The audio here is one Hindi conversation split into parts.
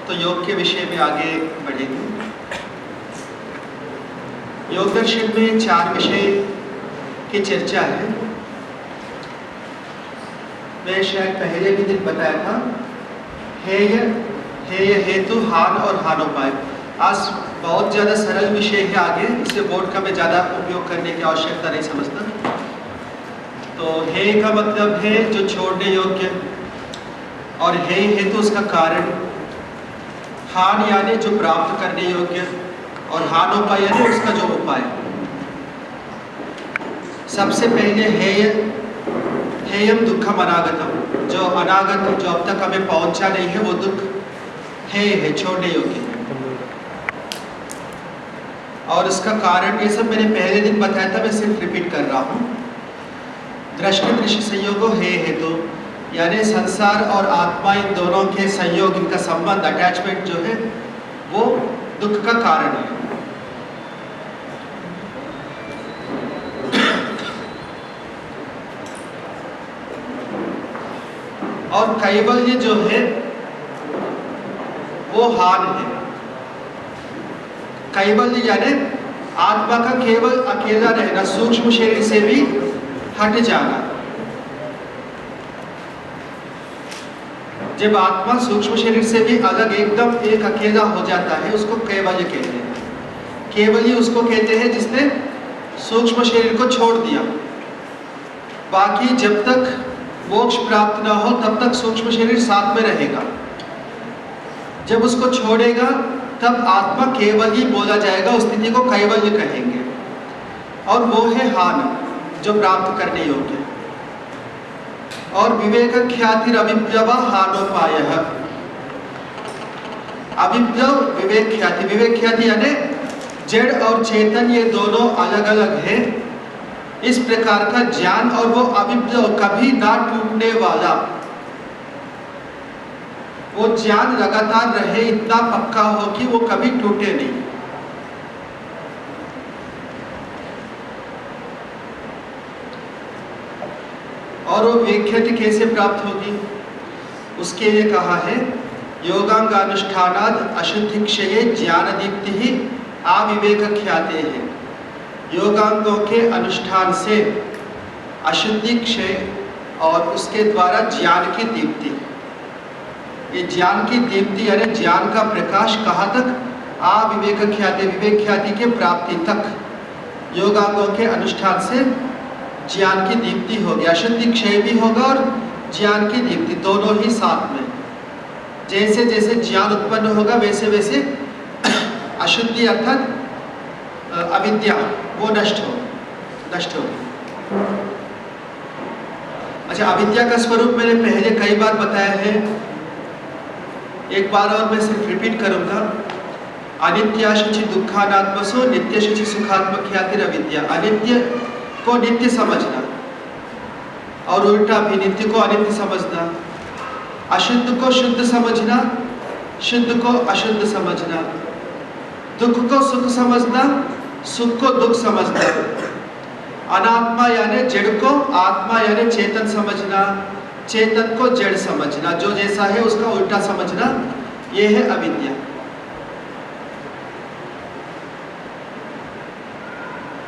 तो योग के विषय में आगे बढ़ेंगे। योग दर्शन में 4 विषय की चर्चा है। मैं शायद पहले भी दिन बताया था, हेय, हेय हेतु, हान और हानोपाय। आज बहुत ज़्यादा सरल विषय है आगे, इससे बोर्ड का मैं ज़्यादा उपयोग करने की आवश्यकता नहीं समझता। तो हेय का मतलब है जो छोड़ने योग्य, और हेय हेतु उसका कारण, हान यानी जो प्राप्त करने योग्य, और हानोपाय यानी उसका जो उपाय। सबसे पहले हेय, हेयम दुखम अनागतम, जो अनागत जो अब तक हमें पहुंचा नहीं है वो दुख हेय है, छोड़ने योग्य है। और इसका कारण ये सब मैंने पहले दिन बताया था, मैं सिर्फ रिपीट कर रहा हूँ। दृष्टि दृश्य संयोगो हेय हेतु, यानी संसार और आत्मा इन दोनों के संयोग, इनका संबंध, अटैचमेंट जो है वो दुख का कारण है। और कैवल्य जो है वो हान है। कैवल्य यानी आत्मा का केवल अकेला रहना, सूक्ष्म शरीर से भी हट जाना। जब आत्मा सूक्ष्म शरीर से भी अलग एकदम एक अकेला हो जाता है, उसको कैवल्य कहते हैं। केवल्य उसको कहते हैं जिसने सूक्ष्म शरीर को छोड़ दिया। बाकी जब तक मोक्ष प्राप्त न हो तब तक सूक्ष्म शरीर साथ में रहेगा। जब उसको छोड़ेगा तब आत्मा केवल्य बोला जाएगा, उस स्थिति को कैवल्य कहेंगे। और वो है हान, जो प्राप्त करने योग्य। और विवेक ख्याति अविद्यव हानोपायः। अविद्यव विवेक ख्याति, विवेक ख्याति यानी जड़ और चेतन ये दोनों अलग अलग है, इस प्रकार का ज्ञान। और वो अविद्यव, कभी ना टूटने वाला, वो ज्ञान लगातार रहे, इतना पक्का हो कि वो कभी टूटे नहीं। और वो विवेक कैसे प्राप्त होगी, उसके लिए कहा है योगांगानुष्ठानाद अशुद्धि क्षये ज्ञान दीप्ति ही अविवेक ख्याते हैं। योगांगों के अनुष्ठान से अशुद्धि क्षय और उसके द्वारा ज्ञान की दीप्ति। ये ज्ञान की दीप्ति यानी ज्ञान का प्रकाश कहाँ तक, अविवेक ख्याति, विवेक ख्याति के प्राप्ति तक योगांगों के अनुष्ठान से ज्ञान की दीप्ति होगी। अशुद्धि क्षय भी होगा और ज्ञान की दीप्ति, दोनों ही साथ में। जैसे जैसे ज्ञान उत्पन्न होगा वैसे वैसे अशुद्धि अर्थात अविद्या वो नष्ट होगी। अच्छा, अविद्या का स्वरूप मैंने पहले कई बार बताया है, एक बार और मैं सिर्फ रिपीट करूंगा। अनित्या शुचि दुखानात्मसो नित्य शुचि सुखात्मक ख्याति अविद्या। अनित्य को नित्य समझना और उल्टा भी नित्य को अनित्य समझना, अशुद्ध को शुद्ध समझना, शुद्ध को अशुद्ध समझना, दुख को सुख समझना, सुख को दुख समझना, अनात्मा यानी जड़ को आत्मा यानी चेतन समझना, चेतन को जड़ समझना, जो जैसा है उसका उल्टा समझना, यह है अविद्या।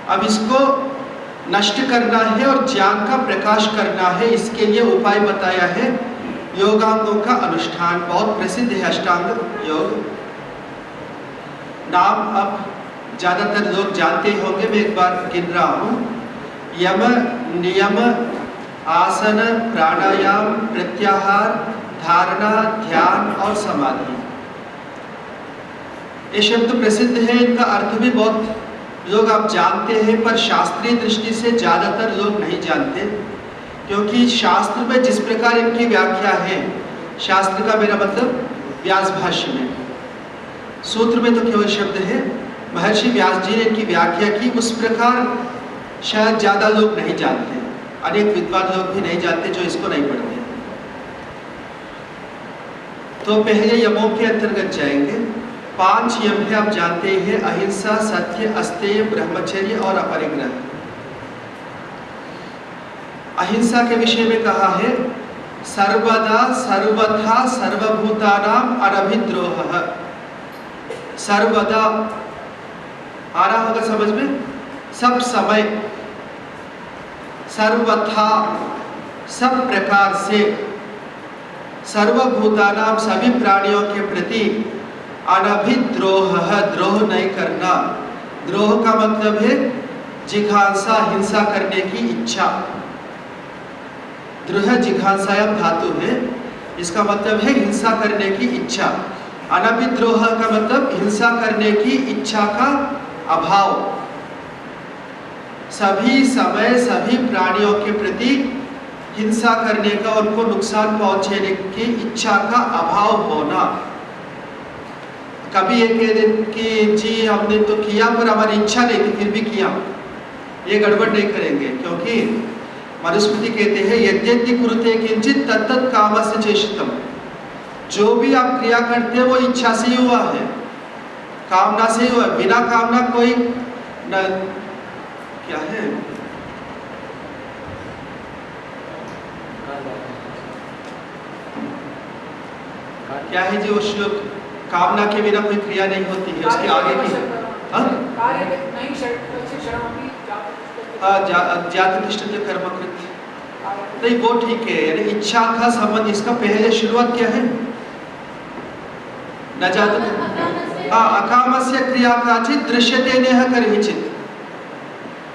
अब इसको नष्ट करना है और ज्ञान का प्रकाश करना है, इसके लिए उपाय बताया है योगांगों का अनुष्ठान। बहुत प्रसिद्ध है अष्टांग योग, नाम अब ज्यादातर लोग जानते होंगे, मैं एक बार गिन रहा हूँ। यम, नियम, आसन, प्राणायाम, प्रत्याहार, धारणा, ध्यान और समाधि। ये शब्द प्रसिद्ध है, इनका अर्थ भी बहुत लोग आप जानते हैं, पर शास्त्रीय दृष्टि से ज्यादातर लोग नहीं जानते, क्योंकि शास्त्र में जिस प्रकार इनकी व्याख्या है, शास्त्र का मेरा मतलब व्यास भाष्य में, सूत्र में तो केवल शब्द है, महर्षि व्यास जी ने इनकी व्याख्या की, उस प्रकार शायद ज्यादा लोग नहीं जानते। अनेक विद्वान लोग भी नहीं जानते जो इसको नहीं पढ़ते। तो पहले यमों के अंतर्गत जाएंगे। 5 यम है, आप जानते हैं, अहिंसा, सत्य, अस्तेय, ब्रह्मचर्य और अपरिग्रह। अहिंसा के विषय में कहा है सर्वदा सर्वथा सर्वभूतानाम अनभिद्रोहः। सर्वदा आ रहा होगा समझ में, सब समय, सर्वथा सब प्रकार से, सर्वभूतानाम सभी प्राणियों के प्रति, अनभिद्रोहः द्रोह नहीं करना। द्रोह का मतलब है जिघांसा, हिंसा करने की इच्छा। द्रोह जिघांसायाम धातु है, इसका मतलब है हिंसा करने की इच्छा। अनभिद्रोह का मतलब हिंसा करने की इच्छा का अभाव। सभी समय सभी प्राणियों के प्रति हिंसा करने का, उनको नुकसान पहुंचाने की इच्छा का अभाव होना। कभी ये कह दे कि जी हमने तो किया पर हमारी इच्छा नहीं थी फिर भी किया, ये गड़बड़ नहीं करेंगे, क्योंकि मनुस्मृति कहते हैं यद्यपि कुरुते किंचित तत्तत् कामस्य चेष्टितम्। जो भी आप क्रिया करते हैं वो इच्छा से ही हुआ है, कामना से ही हुआ है। बिना कामना कोई न, क्या है, क्या है जी, वो कामना के बिना कोई क्रिया नहीं होती है, उसके आगे की जातिष्ठित कर्मकृत नहीं, वो ठीक है। यानी इच्छा का संबंध, इसका पहले शुरुआत क्या है, न जात अकामस्य क्रिया काचित दृश्यते नेह करहिचित।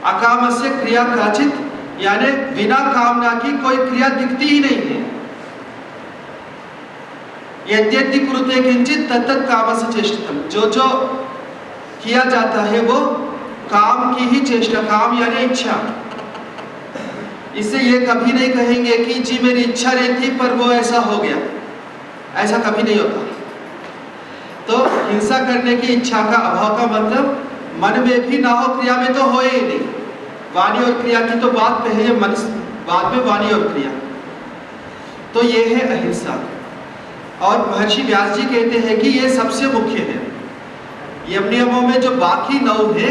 अकामस्य क्रिया काचित यानी बिना कामना की कोई क्रिया दिखती ही नहीं है। यद्यपि कुरुते किंचित तत्तत् कामस्य चेष्टितम्। जो जो किया जाता है वो काम की ही चेष्टा, काम यानी इच्छा। इससे ये कभी नहीं कहेंगे कि जी मेरी इच्छा नहीं थी पर वो ऐसा हो गया, ऐसा कभी नहीं होता। तो हिंसा करने की इच्छा का अभाव का मतलब मन में भी ना हो, क्रिया में तो हो ही नहीं। वाणी और क्रिया की तो बात पहले, मन बाद में वाणी और क्रिया। तो ये है अहिंसा। और महर्षि व्यास जी कहते हैं कि ये सबसे मुख्य है। यम नियमों में जो बाकी 9 है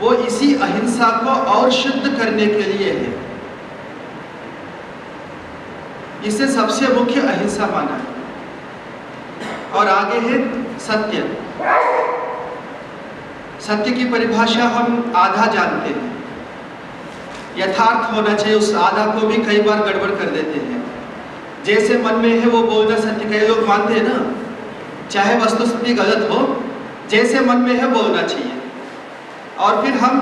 वो इसी अहिंसा को और शुद्ध करने के लिए है। इसे सबसे मुख्य अहिंसा माना है। और आगे है सत्य। सत्य की परिभाषा हम आधा जानते हैं, यथार्थ होना चाहिए। उस आधा को भी कई बार गड़बड़ कर देते हैं। जैसे मन में है वो बोलना सत्य, कई लोग मानते हैं ना, चाहे वस्तु स्थिति गलत हो, जैसे मन में है बोलना चाहिए और फिर हम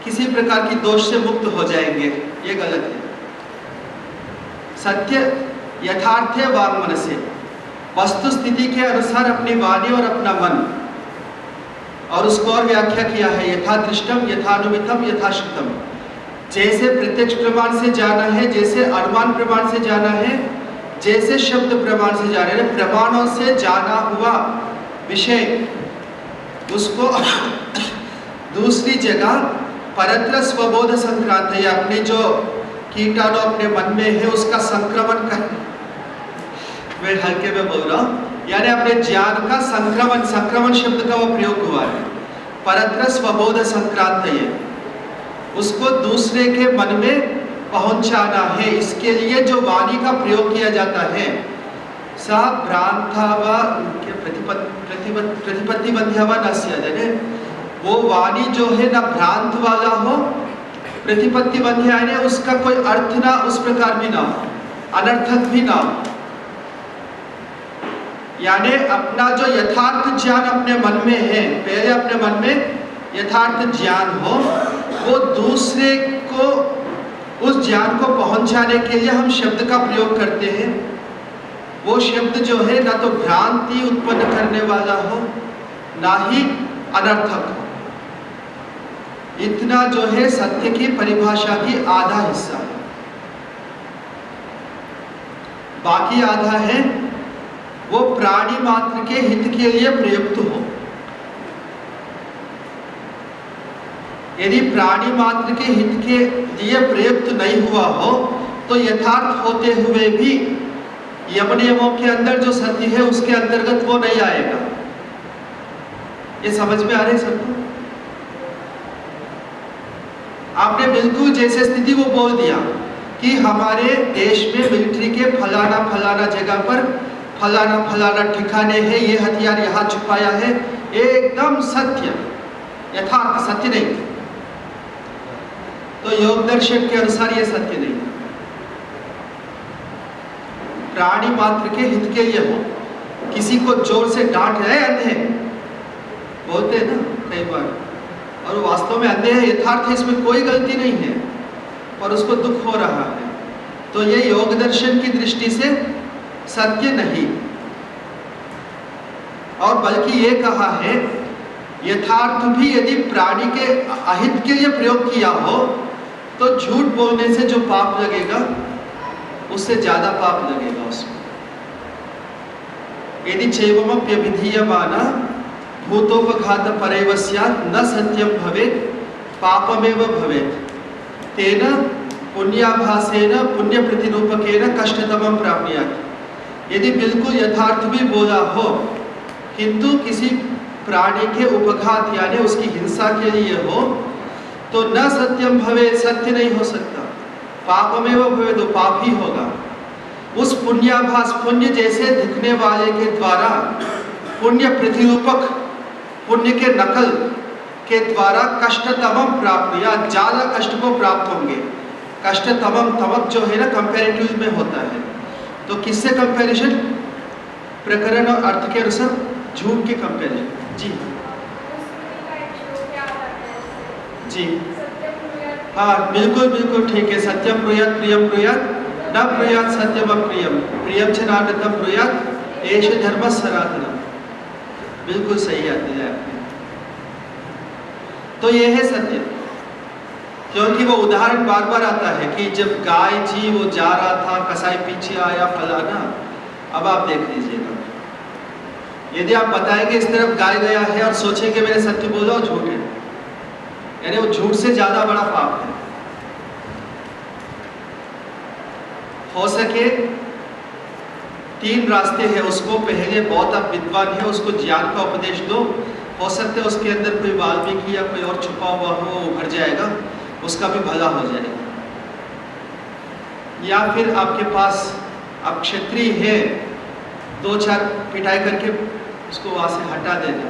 किसी प्रकार की दोष से मुक्त हो जाएंगे, ये गलत है। सत्य यथार्थ है वाङ्मन से, वस्तु स्थिति के अनुसार अपनी वाणी और अपना मन। और उसको और व्याख्या किया है यथा दृष्टम यथानुमितम यथाश्रुतम। जैसे प्रत्यक्ष प्रमाण से जाना है, जैसे अनुमान प्रमाण से जाना है, जैसे शब्द प्रमाण से जाना है, प्रमाणों से जाना हुआ विषय उसको दूसरी जगह परत्र स्वबोध संक्रांत है, अपने जो कीटाणु अपने मन में है उसका संक्रमण कर, मैं हल्के में बोल रहा हूँ, यानी अपने ज्ञान का संक्रमण, संक्रमण शब्द का वो प्रयोग हुआ है। परत्र स्वबोध संक्रांत है, उसको दूसरे के मन में पहुंचाना है। इसके लिए जो वाणी का प्रयोग किया जाता है, सा भ्रांता व प्रतिपत्ति बंध्या व नस्य, वो वाणी जो है ना भ्रांत वाला हो, प्रतिपत्ति बंध्या यानी उसका कोई अर्थ ना उस प्रकार भी ना हो, अनर्थक भी ना हो। यानी अपना जो यथार्थ ज्ञान अपने मन में है, पहले अपने मन में यथार्थ ज्ञान हो, वो दूसरे को उस ज्ञान को पहुंचाने के लिए हम शब्द का प्रयोग करते हैं। वो शब्द जो है ना तो भ्रांति उत्पन्न करने वाला हो, ना ही अनर्थक हो। इतना जो है सत्य की परिभाषा की आधा हिस्सा है। बाकी आधा है वो प्राणी मात्र के हित के लिए प्रयुक्त हो। यदि प्राणी मात्र के हित के लिए प्रयुक्त नहीं हुआ हो तो यथार्थ होते हुए भी यम नियमों के अंदर जो सत्य है उसके अंतर्गत वो नहीं आएगा। ये समझ में आ रही सबको? आपने बिल्कुल जैसे स्थिति वो बोल दिया, कि हमारे देश में मिलिट्री के फलाना फलाना जगह पर फलाना फलाना ठिकाने हैं, ये हथियार यहाँ छुपाया है, एकदम सत्य, यथार्थ सत्य नहीं। तो योग दर्शन के अनुसार ये सत्य नहीं, प्राणी मात्र के हित के लिए हो। किसी को जोर से डांट रहे अंधे बोलते हैं ना कई बार, और वास्तव में अंधे हैं, यथार्थ है, इसमें कोई गलती नहीं है, और उसको दुख हो रहा है, तो ये योग दर्शन की दृष्टि से सत्य नहीं। और बल्कि ये कहा है यथार्थ भी यदि प्राणी के अहित के लिए प्रयोग किया हो तो झूठ बोलने से जो पाप लगेगा उससे ज्यादा पाप लगेगा उसमें। यदि चैवमप्यभिधीयमाना भूतोपघात परैव स्यात् न सत्यम भवेत् पापमेव भवेत् तेन पुण्याभासेन पुण्य प्रतिरूपकेन कष्टतमं प्राप्नुयात्। यदि बिल्कुल यथार्थ भी बोला हो किंतु किसी प्राणी के उपघात यानी उसकी हिंसा के लिए हो तो न सत्यम भवेत्, सत्य नहीं हो सकता, पापमेव भवेत्, तो पाप ही होगा। उस पुण्याभास, पुण्य जैसे दिखने वाले के द्वारा पुण्य प्रतिरूपक, पुण्य के नकल के द्वारा कष्टतमम प्राप्त या ज्यादा कष्ट को प्राप्त होंगे। कष्टतमम, तमक जो है ना कंपैरेटिव में होता है, तो किससे कंपैरिजन? प्रकरण और अर्थ के अनुसार झूठ के कंपैरिजन। जी जी हाँ, बिल्कुल बिल्कुल ठीक है। सत्यम ब्रूयात् प्रियम ब्रूयात् न ब्रूयात् सत्यम अप्रियम, प्रियम च नानृतं ब्रूयात् एष धर्म सनातनम्। बिल्कुल सही आते हैं आपने। तो ये है सत्य, क्योंकि वो उदाहरण बार बार आता है कि जब गाय जी वो जा रहा था, कसाई पीछे आया फलाना। अब आप देख लीजिएगा, यदि आप बताएंगे इस तरफ गाय गया है और सोचेंगे मैंने सत्य बोला और झूठ है, यानी वो झूठ से ज्यादा बड़ा पाप है। हो सके 3 रास्ते हैं, उसको पहले बहुत आप विद्वान है उसको ज्ञान का उपदेश दो, हो सकता है उसके अंदर कोई वाल्मीकि या कोई और छुपा हुआ हो, उभर जाएगा, उसका भी भला हो जाएगा। या फिर आपके पास आप क्षत्रिय है, 2-4 पिटाई करके उसको वहां से हटा देना,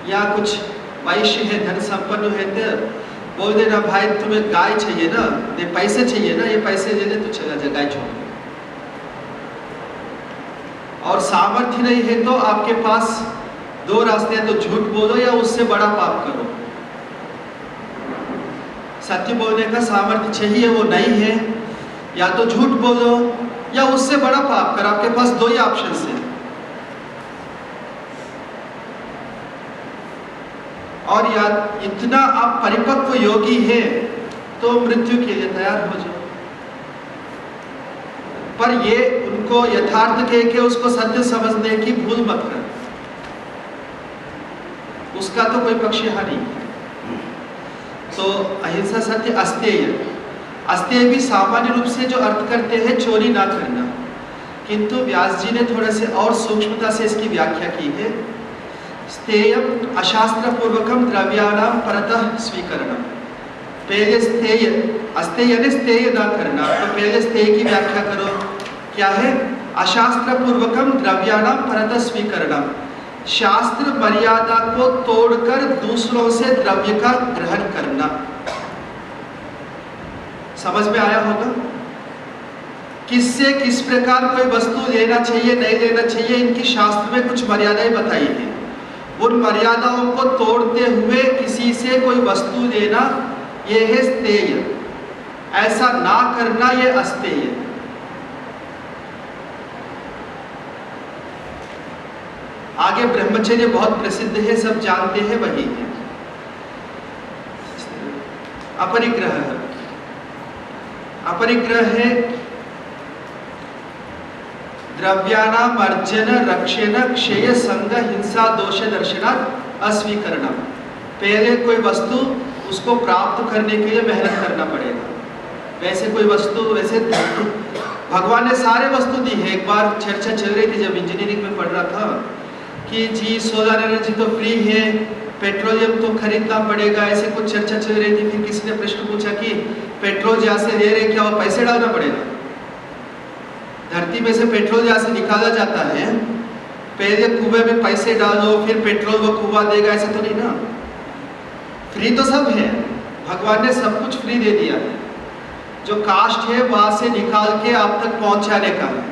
या कुछ वैश्य है, धन संपन्न है तो बोल देना भाई तुम्हें गाय चाहिए ना, ये पैसे चाहिए ना, ये पैसे दे दे तो चला जा, गाय छोड़। और सामर्थ्य नहीं है तो आपके पास 2 रास्ते हैं, तो झूठ बोलो या उससे बड़ा पाप करो। सत्य बोलने का सामर्थ्य चाहिए, वो नहीं है, या तो झूठ बोलो या उससे बड़ा पाप करो। आपके पास 2 ही ऑप्शन है। और या इतना आप परिपक्व योगी है तो मृत्यु के लिए तैयार हो जाओ, पर ये उनको यथार्थ कह के उसको सत्य समझने की भूल मत कर, उसका तो कोई पक्ष यहाँ नहीं है। तो अहिंसा सत्य अस्तेय, अस्तेय भी सामान्य रूप से जो अर्थ करते हैं चोरी ना करना, किंतु व्यास जी ने थोड़ा से और सूक्ष्मता से इसकी व्याख्या की है। स्थेयम अशास्त्र पूर्वकम द्रव्याणां परतः स्वीकरणम। पहले स्थेय, अस्तेय यानी स्थेय ना करना, तो पहले स्थेय की व्याख्या करो, क्या है? अशास्त्र पूर्वकम द्रव्याणां परतः स्वीकरणम, शास्त्र मर्यादा को तोड़कर दूसरों से द्रव्य का ग्रहण करना। समझ में आया होगा? किससे किस प्रकार कोई वस्तु लेना चाहिए नहीं लेना चाहिए, इनकी शास्त्र में कुछ मर्यादाएं बताई हैं। उन मर्यादाओं को तोड़ते हुए किसी से कोई वस्तु लेना, यह है स्थेय। ऐसा ना करना, यह अस्तेय। आगे ब्रह्मचर्य बहुत प्रसिद्ध है, सब जानते हैं, वही है। अपरिग्रह, अपरिग्रह है द्रव्याणाम अर्जन रक्षण क्षय संग हिंसा दोष दर्शनात् अस्वीकरणम। पहले कोई वस्तु उसको प्राप्त करने के लिए मेहनत करना पड़ेगा। वैसे कोई वस्तु, वैसे भगवान ने सारे वस्तु दी है। एक बार चर्चा चल रही थी जब इंजीनियरिंग में पढ़ रहा था कि जी सोलर एनर्जी तो फ्री है, पेट्रोलियम तो खरीदना पड़ेगा, ऐसे कुछ चर्चा चल रही थी। फिर किसी ने प्रश्न पूछा कि पेट्रोल जहाँ से ले रहे, क्या वो पैसे डालना पड़ेगा? धरती में से पेट्रोल जहाँ से निकाला जाता है, पहले कुएं में पैसे डालो फिर पेट्रोल वो कुआं देगा, ऐसा तो नहीं ना। फ्री तो सब है, भगवान ने सब कुछ फ्री दे दिया है। जो कास्ट है वहां से निकाल के आप तक पहुंचाने का है,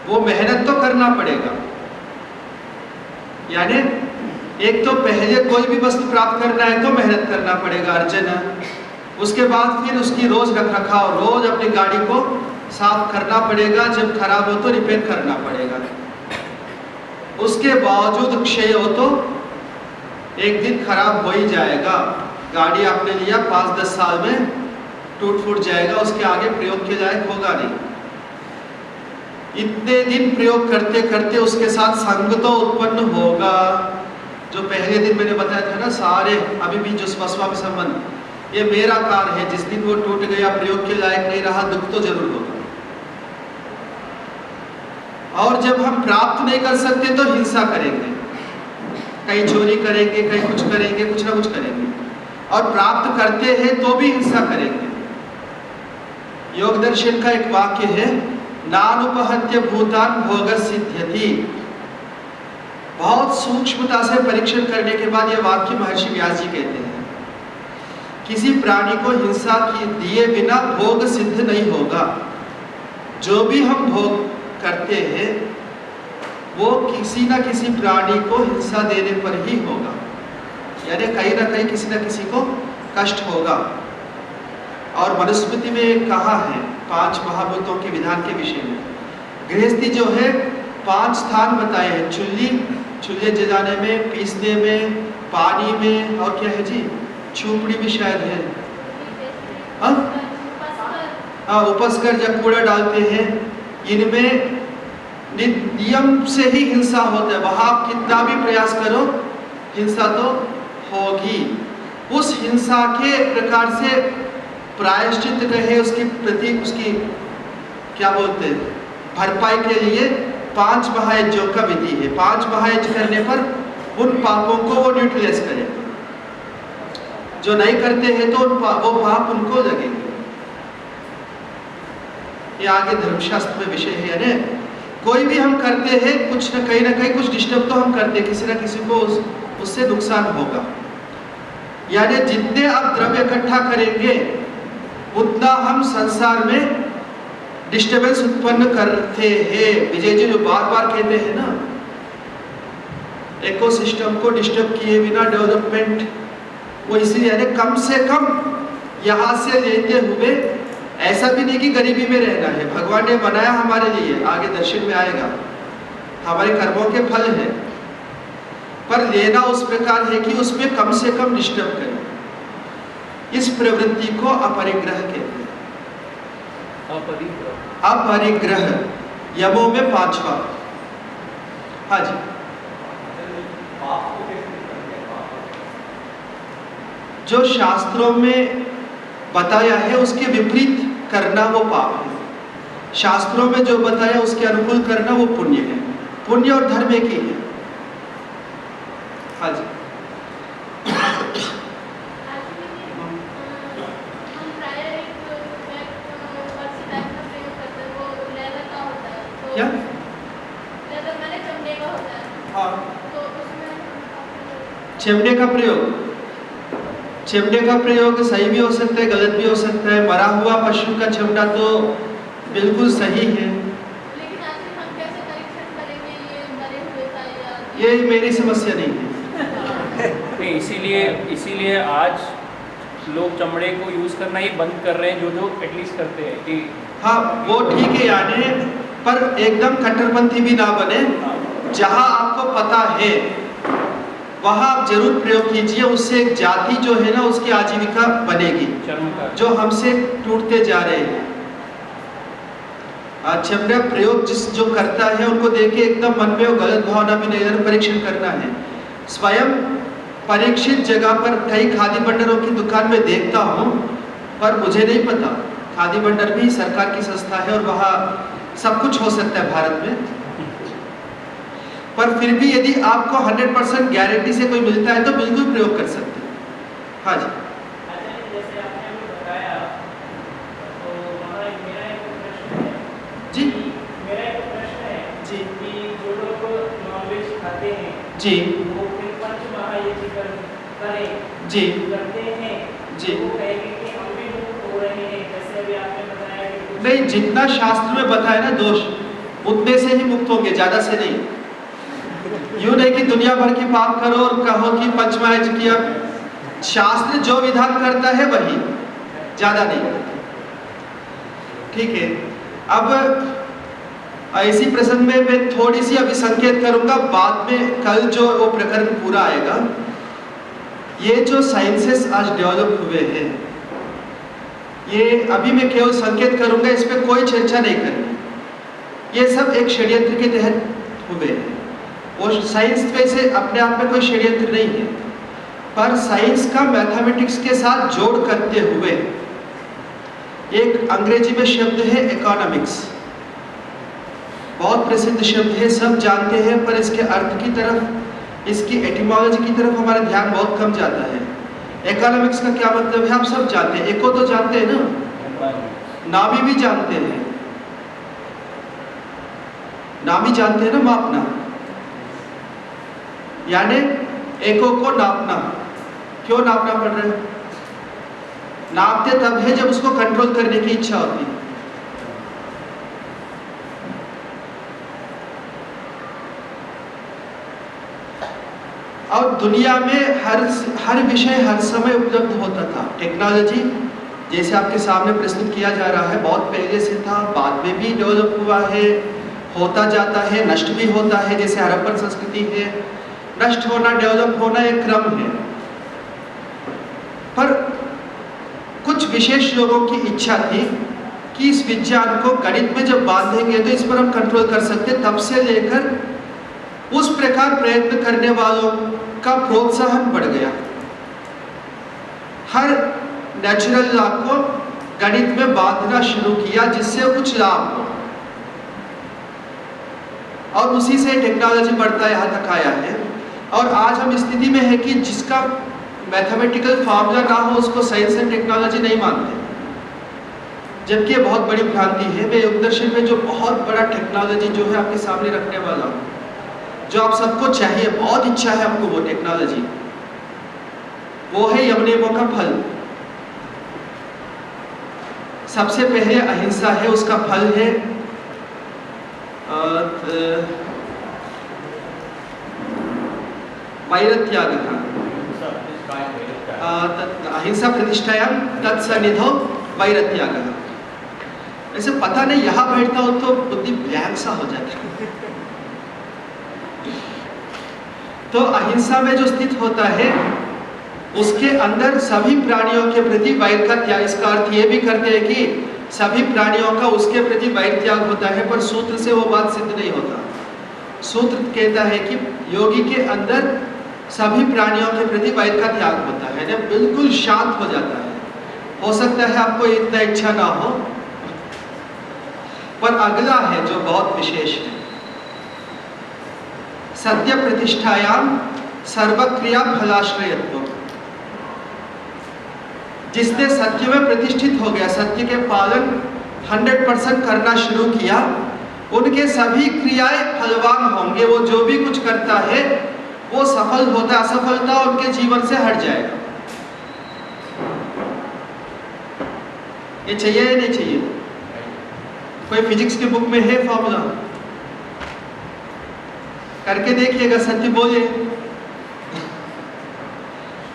वो मेहनत तो करना पड़ेगा। यानी एक तो पहले कोई भी वस्तु प्राप्त करना है तो मेहनत करना पड़ेगा, अर्जन। उसके बाद फिर उसकी रोज रख रखाव, रोज अपनी गाड़ी को साफ करना पड़ेगा, जब खराब हो तो रिपेयर करना पड़ेगा। उसके बावजूद क्षय हो तो एक दिन खराब हो ही जाएगा। गाड़ी आपने लिया 5-10 साल में टूट फूट जाएगा, उसके आगे प्रयोग के लायक होगा नहीं। इतने दिन प्रयोग करते करते उसके साथ संग तो उत्पन्न होगा। जो पहले दिन मैंने बताया था ना, सारे अभी भी जो स्वस्वामी संबंध, ये मेरा कार है, जिस दिन वो टूट गया, प्रयोग के लायक नहीं रहा, दुख तो जरूर होगा। और जब हम प्राप्त नहीं कर सकते तो हिंसा करेंगे, कहीं चोरी करेंगे, कहीं कुछ करेंगे, कुछ ना कुछ करेंगे। और प्राप्त करते हैं तो भी हिंसा करेंगे। योग दर्शन का एक वाक्य है, नानुपहत्य भूतान भोग सिद्ध्यति। बहुत सूक्ष्मता से परीक्षण करने के बाद यह वाक्य महर्षि व्यास जी कहते हैं, किसी प्राणी को हिंसा की दिए बिना भोग सिद्ध नहीं होगा। जो भी हम भोग करते हैं वो किसी ना किसी प्राणी को हिंसा देने पर ही होगा, यानी कहीं ना कहीं किसी ना किसी को कष्ट होगा। और मनुस्मृति में कहा है 5 महाभूतों के विधान के विषय में, गृहस्थी जो है 5 स्थान बताए हैं, चूल्हे जलाने में, पीसने में, पानी में, और क्या है जी, झोपड़ी भी शायद है, हाँ उपस्कर जब कूड़ा डालते हैं, इनमें नियम से ही हिंसा होता है। वहां आप कितना भी प्रयास करो हिंसा तो होगी। उस हिंसा के प्रकार से प्रायश्चित कहे, उसके प्रति उसकी क्या बोलते हैं, भरपाई के लिए 5 महायज्ञों का विधि है। 5 महायज्ञ करने पर उन पापों को वो न्यूट्रलाइज करे। जो नहीं करते हैं तो वो पाप उनको लगेंगे। ये आगे धर्मशास्त्र में विषय है। यानी कोई भी हम करते हैं, कुछ न कहीं कुछ डिस्टर्ब तो हम करते हैं, किसी न किसी को उससे नुकसान होगा। यानी जितने आप द्रव्य इकट्ठा करेंगे उतना हम संसार में डिस्टर्बेंस उत्पन्न करते हैं। विजय जी जो बार बार कहते हैं ना, इकोसिस्टम को डिस्टर्ब किए बिना डेवलपमेंट, वो इसलिए यानी कम से कम यहाँ से लेते हुए, ऐसा भी नहीं कि गरीबी में रहना है। भगवान ने बनाया हमारे लिए, आगे दर्शन में आएगा, हमारे कर्मों के फल है, पर लेना उस प्रकार है कि उसमें कम से कम डिस्टर्ब करें। इस प्रवृत्ति को अपरिग्रह कहते हैं। अपरिग्रह यमों में 5वां। हाँ जी, जो शास्त्रों में बताया है उसके विपरीत करना वो पाप है। शास्त्रों में जो बताया उसके अनुकूल करना वो पुण्य है। पुण्य और धर्म एक ही है। हाँ जी, क्या? हाँ, चिमटे का प्रयोग, चिमटे का प्रयोग सही भी हो सकता है, गलत भी हो सकता है। मरा हुआ पशु का चिमटा तो बिल्कुल सही है। लेकिन आखिर हम कैसे परीक्षण करेंगे ये मरे हुए का, या ये मेरी समस्या नहीं है। इसीलिए आज लोग चमड़े को यूज करना ही बंद कर रहे हैं, जो एटलीस्ट करते हैं कि हाँ वो ठीक है, यानी पर एकदम कट्टरपंथी भी ना बने। जहाँ आपको पता है वहाँ आप जरूर प्रयोग कीजिए, उससे एक जाति जो है ना उसकी आजीविका बनेगी, जो हमसे टूटते जा रहे हैं। चमड़ा प्रयोग जो करता है उनको देखे एकदम मन में वो गलत भावना भी नहीं, परीक्षण करना है। स्वयं परीक्षित जगह पर कई खादी भंडारों की दुकान में देखता हूँ, पर मुझे नहीं पता, खादी भंडार भी सरकार की संस्था है और वहाँ सब कुछ हो सकता है भारत में, पर फिर भी यदि आपको 100% गारंटी से कोई मिलता है तो बिल्कुल प्रयोग कर सकते हैं। हाँ जी, जाते हैं जी वो फिर पंच महायज्ञ करें जी करते हैं जी। वो कहेंगे कि हम भी मुक्त हो रहे हैं, जैसे अभी आपने बताया कि कुछ- नहीं, जितना शास्त्र में बताया ना दोष, उतने से ही मुक्त होंगे, ज्यादा से नहीं। यूं नहीं कि दुनिया भर की पाप करो और कहो कि पंचमहायज्ञ किया। शास्त्र जो विधान करता है वही, ज्यादा नहीं। ठीक है, अब इसी प्रसंग में मैं थोड़ी सी अभी संकेत करूंगा, बाद में कल जो वो प्रकरण पूरा आएगा। ये जो साइंसेस आज डेवलप हुए हैं, ये अभी मैं केवल संकेत करूंगा, इस पर कोई चर्चा नहीं करनी। ये सब एक षड्यंत्र के तहत हुए हैं। वो साइंस वैसे अपने आप में कोई षड्यंत्र नहीं है, पर साइंस का मैथमेटिक्स के साथ जोड़ करते हुए एक अंग्रेजी में शब्द है इकोनॉमिक्स, बहुत प्रसिद्ध शब्द है, सब जानते हैं, पर इसके अर्थ की तरफ, इसकी एटिमोलॉजी की तरफ हमारा ध्यान बहुत कम जाता है। इकोनॉमिक्स का क्या मतलब है आप सब जानते हैं। एको तो जानते हैं ना, नाभी भी जानते हैं, नाभी जानते हैं ना, मापना, यानी एको को नापना। क्यों नापना पड़ रहा है? नापते तब है जब उसको कंट्रोल करने की इच्छा होती है। और दुनिया में हर विषय हर समय उपलब्ध होता था। टेक्नोलॉजी जैसे आपके सामने प्रस्तुत किया जा रहा है, बहुत पहले से था, बाद में भी डेवलप हुआ है, होता जाता है, नष्ट भी होता है। जैसे हड़प्पन संस्कृति है, नष्ट होना, डेवलप होना एक क्रम है। पर कुछ विशेष लोगों की इच्छा थी कि इस विज्ञान को गणित में जब बांधेंगे तो इस पर हम कंट्रोल कर सकते। तब से लेकर उस प्रकार प्रयत्न करने वालों का प्रोत्साहन बढ़ गया। हर नेचुरल लॉ को गणित में बांधना शुरू किया जिससे कुछ लाभ हो, और उसी से टेक्नोलॉजी बढ़ता यहाँ तक आया है। और आज हम स्थिति में है कि जिसका मैथमेटिकल फार्मूला ना हो उसको साइंस एंड टेक्नोलॉजी नहीं मानते, जबकि ये बहुत बड़ी भ्रांति है। मैं योग दर्शन में जो बहुत बड़ा टेक्नोलॉजी जो है आपके सामने रखने वाला हूँ, जो आप सबको चाहिए, बहुत इच्छा है आपको वो टेक्नोलॉजी, वो है यम नियमों का फल। सबसे पहले अहिंसा है, उसका फल है वैरत्यागः। अहिंसा प्रतिष्ठायां तत्सन्निधौ वैरत्यागः। ऐसे पता नहीं यहाँ बैठता हो तो बुद्धि ब्लैंक सा हो जाता है। तो अहिंसा में जो स्थित होता है उसके अंदर सभी प्राणियों के प्रति वैर का त्याग। इसका अर्थ ये भी करते हैं कि सभी प्राणियों का उसके प्रति वैर त्याग होता है, पर सूत्र से वो बात सिद्ध नहीं होता। सूत्र कहता है कि योगी के अंदर सभी प्राणियों के प्रति वैर का त्याग होता है, जब बिल्कुल शांत हो जाता है। हो सकता है आपको इतना इच्छा ना हो, पर अगला है जो बहुत विशेष है, सत्य प्रतिष्ठायाम सर्वक्रिया फलाश्रयत्व। जिसने सत्य में प्रतिष्ठित हो गया, सत्य के पालन 100% करना शुरू किया, उनके सभी क्रियाएं फलवान होंगे। वो जो भी कुछ करता है वो सफल होता, असफलता उनके जीवन से हट जाएगा। ये चाहिए या नहीं चाहिए? कोई फिजिक्स की बुक में है फॉर्मूला, करके देखिएगा, सत्य बोले।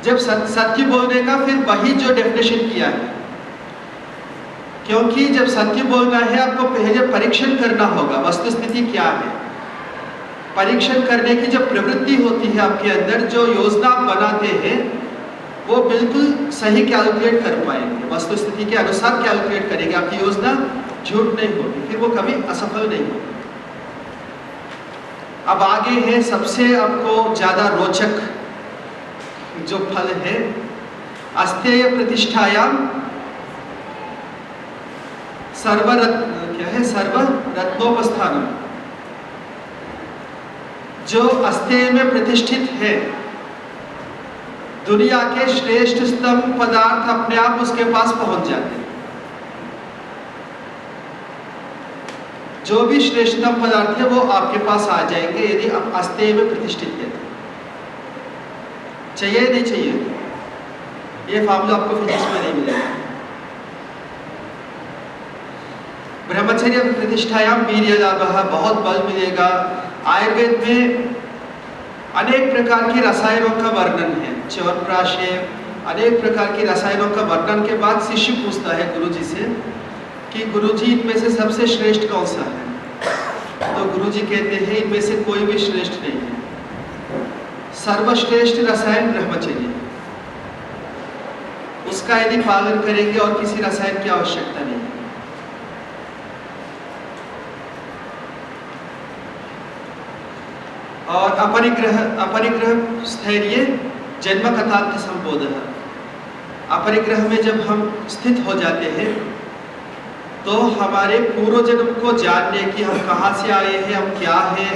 जब सत्य बोलने का फिर वही जो डेफिनेशन किया है, क्योंकि जब सत्य बोलना है आपको पहले परीक्षण करना होगा वस्तु स्थिति क्या है। परीक्षण करने की जब प्रवृत्ति होती है आपके अंदर, जो योजना आप बनाते हैं वो बिल्कुल सही कैलकुलेट कर पाएंगे, वस्तु स्थिति के अनुसार कैलकुलेट करेंगे, आपकी योजना झूठ नहीं होगी, फिर वो कभी असफल नहीं होगी। अब आगे है सबसे आपको ज्यादा रोचक जो फल है, अस्तेय प्रतिष्ठायाम क्या है, सर्वरत्नोपस्थानम। जो अस्तेय में प्रतिष्ठित है, दुनिया के श्रेष्ठ स्तंभ पदार्थ अपने आप उसके पास पहुंच जाते हैं। जो भी श्रेष्ठतम पदार्थ है वो आपके पास आ जाएंगे यदि आप अस्तेय में प्रतिष्ठित हैं। चाहिए नहीं चाहिए, ये फार्मूला आपको फिजिक्स में नहीं मिलेगा। ब्रह्मचर्य प्रतिष्ठायाम वीर्य लाभः, बहुत बल मिलेगा। आयुर्वेद में अनेक प्रकार के रसायनों का वर्णन है, च्यवनप्राश है, अनेक प्रकार के रसायनों का वर्णन के बाद शिष्य पूछता है गुरुजी से कि गुरुजी इनमें से सबसे श्रेष्ठ कौन सा है? तो गुरुजी कहते हैं इनमें से कोई भी श्रेष्ठ नहीं है, सर्वश्रेष्ठ रसायन ब्रह्मचर्य, उसका यदि पालन करेंगे और किसी रसायन की आवश्यकता नहीं है। और अपरिग्रह स्थैर्य जन्म कथार्थ संबोधः, अपरिग्रह में जब हम स्थित हो जाते हैं तो हमारे पूर्व जन्म को जानने की, हम कहाँ से आए हैं, हम क्या हैं,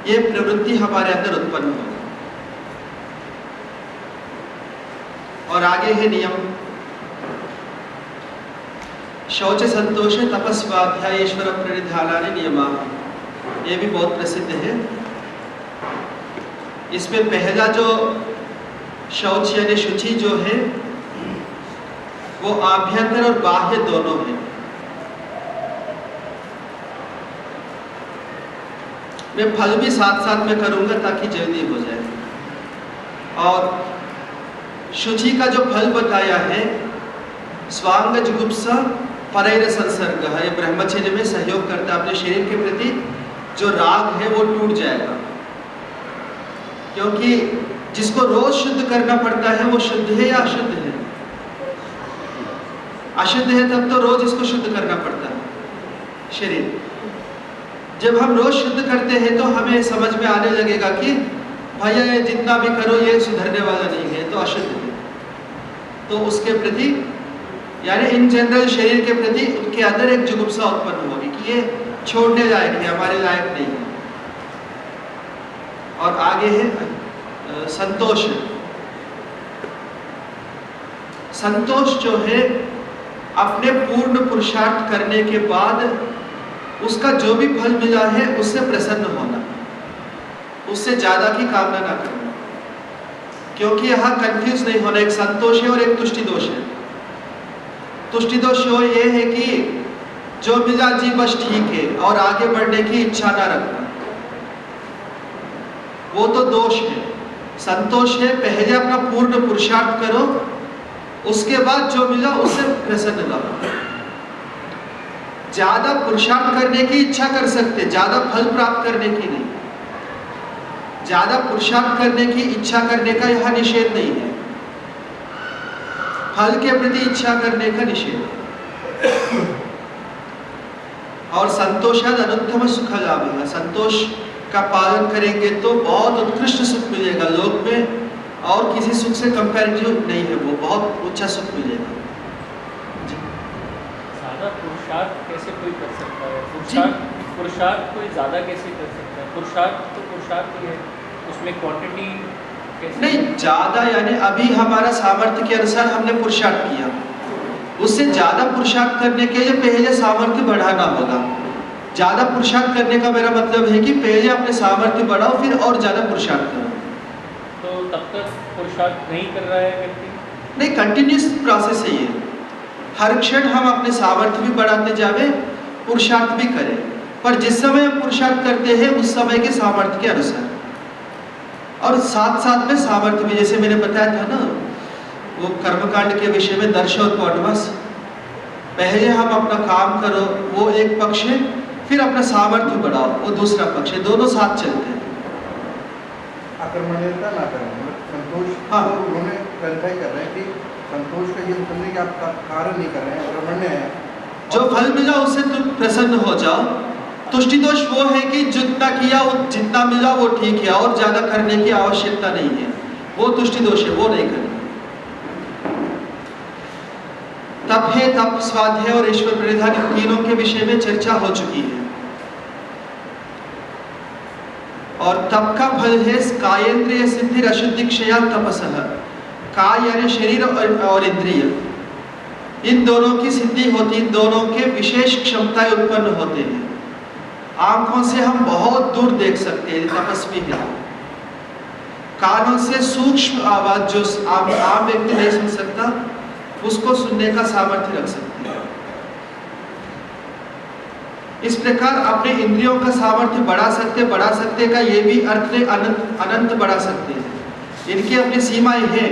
ये प्रवृत्ति हमारे अंदर उत्पन्न होगी। और आगे है नियम, शौच संतोष तपस्वाध्यायेश्वर प्रणिधानानि नियमाः, ये भी बहुत प्रसिद्ध है। इसमें पहला जो शौच यानी शुचि जो है वो आभ्यंतर और बाह्य दोनों है। मैं फल भी साथ साथ में करूंगा ताकि जल्दी हो जाए। और शुचि का जो फल बताया है स्वांग जुगुप्सा परैर संसर्ग है, ये ब्रह्मचर्य में सहयोग करता है। अपने शरीर के प्रति जो राग है वो टूट जाएगा, क्योंकि जिसको रोज शुद्ध करना पड़ता है वो शुद्ध है या अशुद्ध है? अशुद्ध है, तब तो रोज इसको शुद्ध करना पड़ता है शरीर। जब हम रोज शुद्ध करते हैं तो हमें समझ में आने लगेगा कि भैया ये जितना भी करो ये सुधरने वाला नहीं है, तो अशुद्ध है। तो उसके प्रति यानी इन जनरल शरीर के प्रति उनके अंदर एक जुगुप्सा उत्पन्न होगी कि ये छोड़ने लायक है, हमारे लायक नहीं है। और आगे है संतोष। संतोष जो है अपने पूर्ण पुरुषार्थ करने के बाद उसका जो भी फल मिला है उससे प्रसन्न होना, उससे ज्यादा की कामना ना करना। क्योंकि यहाँ कंफ्यूज नहीं होना, एक संतोष है और एक तुष्टि दोष है। तुष्टि दोष ये है कि जो मिला जी बस ठीक है और आगे बढ़ने की इच्छा ना रखना, वो तो दोष है। संतोष है पहले अपना पूर्ण पुरुषार्थ करो, उसके बाद जो मिला उससे प्रसन्न रहो। ज्यादा पुरुषार्थ करने की इच्छा कर सकते, ज्यादा फल प्राप्त करने की नहीं। ज्यादा पुरुषार्थ करने की इच्छा करने का यह निषेध नहीं है, फल के प्रति इच्छा करने का निषेध है। और संतोषाद अनुत्तम सुख लाभ है, संतोष का पालन करेंगे तो बहुत उत्कृष्ट सुख मिलेगा लोक में, और किसी सुख से कंपैरेटिव नहीं है, वो बहुत ऊंचा सुख मिलेगा। ज्यादा पुरुषार्थ कैसे कोई कर सकता है? पुरुषार्थ कोई ज्यादा कैसे कर सकता है? पुरुषार्थ तो पुरुषार्थ ही है, उसमें क्वांटिटी कैसे? नहीं, ज्यादा यानी अभी हमारा सामर्थ्य के अनुसार हमने पुरुषार्थ किया, उससे ज्यादा पुरुषार्थ करने के लिए पहले सामर्थ्य बढ़ाना होगा। ज्यादा पुरुषार्थ करने का मेरा मतलब है कि पहले अपने सामर्थ्य बढ़ाओ फिर और ज्यादा पुरुषार्थ करो। तो तब तक पुरुषार्थ नहीं कर रहा है व्यक्ति? नहीं, कंटिन्यूस प्रोसेस है ये। हर क्षण हम अपने सामर्थ्य भी बढ़ाते जावे, पुरुषार्थ भी करें, पर जिस समय हम पुरुषार्थ करते हैं उस समय के सामर्थ्य के अनुसार, और साथ साथ में सामर्थ्य भी, जैसे मैंने बताया था ना वो कर्मकांड के विषय में दर्श और पौर्णमास, पहले हम अपना काम करो वो एक पक्ष है, फिर अपना सामर्थ्य बढ़ाओ वो दूसरा पक्ष है, दोनों साथ चलते हैं। आक्रमणीयता ना करें, संतोष। हाँ, तो उन्होंने क्लैरिफाई कर रहे हैं कि संतोष का ये मतलब नहीं कि आप कार्य नहीं कर रहे हैं, आक्रमण्य है। जो फल मिला उससे तुम प्रसन्न हो जाओ। तुष्टि दोष वो है कि जितना किया वो जितना मिला वो ठीक है, और ज्यादा करने की आवश्यकता नहीं है, वो तुष्टि दोष है, वो नहीं करना। तप है, तप, स्वाध्याय और ईश्वर प्रणिधान, इन तीनों के विषय में चर्चा हो चुकी है। और तप का फल है कायेंद्रिय सिद्धि अशुद्धि क्षया तपसः। काय यानी शरीर और इंद्रिय, इन दोनों की सिद्धि होती, इन दोनों के विशेष क्षमताएं उत्पन्न होते हैं। आंखों से हम बहुत दूर देख सकते हैं, तपस्वी है। कानों से सूक्ष्म आवाज जो आम व्यक्ति नहीं सुन सकता, उसको सुनने का सामर्थ्य रख सकते हैं। इस प्रकार अपने इंद्रियों का सामर्थ्य बढ़ा सकते का ये भी अर्थ है अनंत बढ़ा सकते हैं। इनकी अपनी सीमाएं हैं।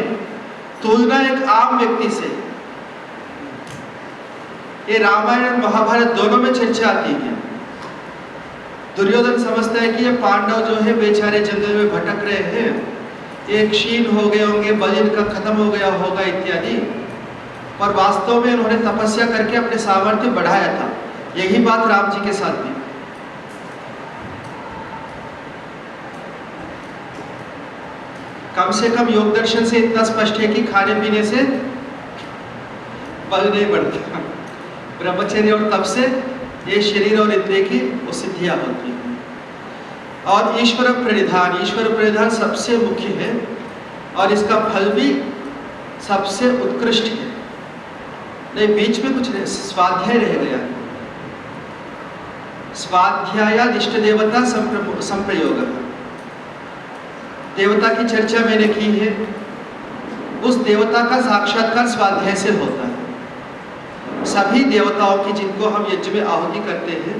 तुलना एक आम व्यक्ति से, ये रामायण और महाभारत दोनों में चर्चा आती है। दुर्योधन समझता है कि ये पांडव जो है बेचारे जंगल में भटक रहे हैं, ये क्षीण हो गए होंगे, बल इनका खत्म हो गया होगा इत्यादि, और वास्तव में उन्होंने तपस्या करके अपने सामर्थ्य बढ़ाया था। यही बात राम जी के साथ भी। कम से कम योग दर्शन से इतना स्पष्ट है कि खाने पीने से बल नहीं बढ़ता, ब्रह्मचर्य और तप से ये शरीर और इंद्रिय की वो सिद्धियां होती हैं। और ईश्वर प्रणिधान सबसे मुख्य है और इसका फल भी सबसे उत्कृष्ट है। नहीं, बीच में कुछ नहीं, स्वाध्याय रह गया। स्वाध्याय इष्ट देवता संप्रयोग, देवता की चर्चा मैंने की है। उस देवता का साक्षात्कार स्वाध्याय से होता है। सभी देवताओं की जिनको हम यज्ञ में आहुति करते हैं,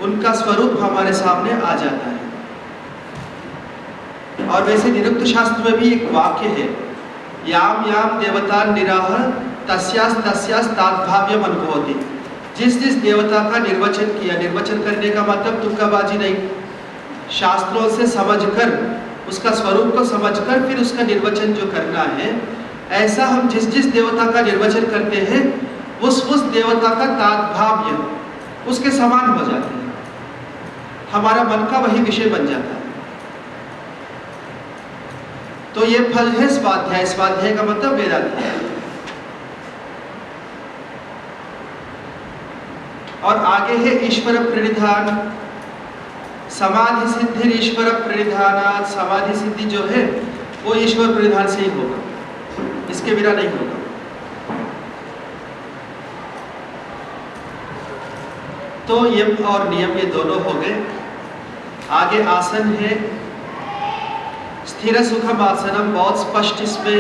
उनका स्वरूप हमारे सामने आ जाता है। और वैसे निरुक्त शास्त्र में भी एक वाक्य है, याम याम देवता निराह तस्यास तस्यास ताद्भाव्यम अनुभवति। जिस देवता का निर्वचन किया, निर्वचन करने का मतलब तुक्काबाजी नहीं, शास्त्रों से समझकर उसका स्वरूप को समझकर फिर उसका निर्वचन जो करना है, ऐसा हम जिस देवता का निर्वचन करते हैं उस देवता का ताद्भाव्य उसके समान हो जाते हैं। हमारा मन का वही विषय बन जाता है। तो ये फल है स्वाध्याय। स्वाध्याय का मतलब वेदाध्याय। और आगे है ईश्वर प्रणिधान। समाधि सिद्धि ईश्वर प्रणिधानात्। समाधि सिद्धि जो है वो ईश्वर प्रणिधान से ही होगा, इसके बिना नहीं होगा। तो यम और नियम ये दोनों हो गए। आगे आसन है स्थिर सुखम आसनम। बहुत स्पष्ट इसमें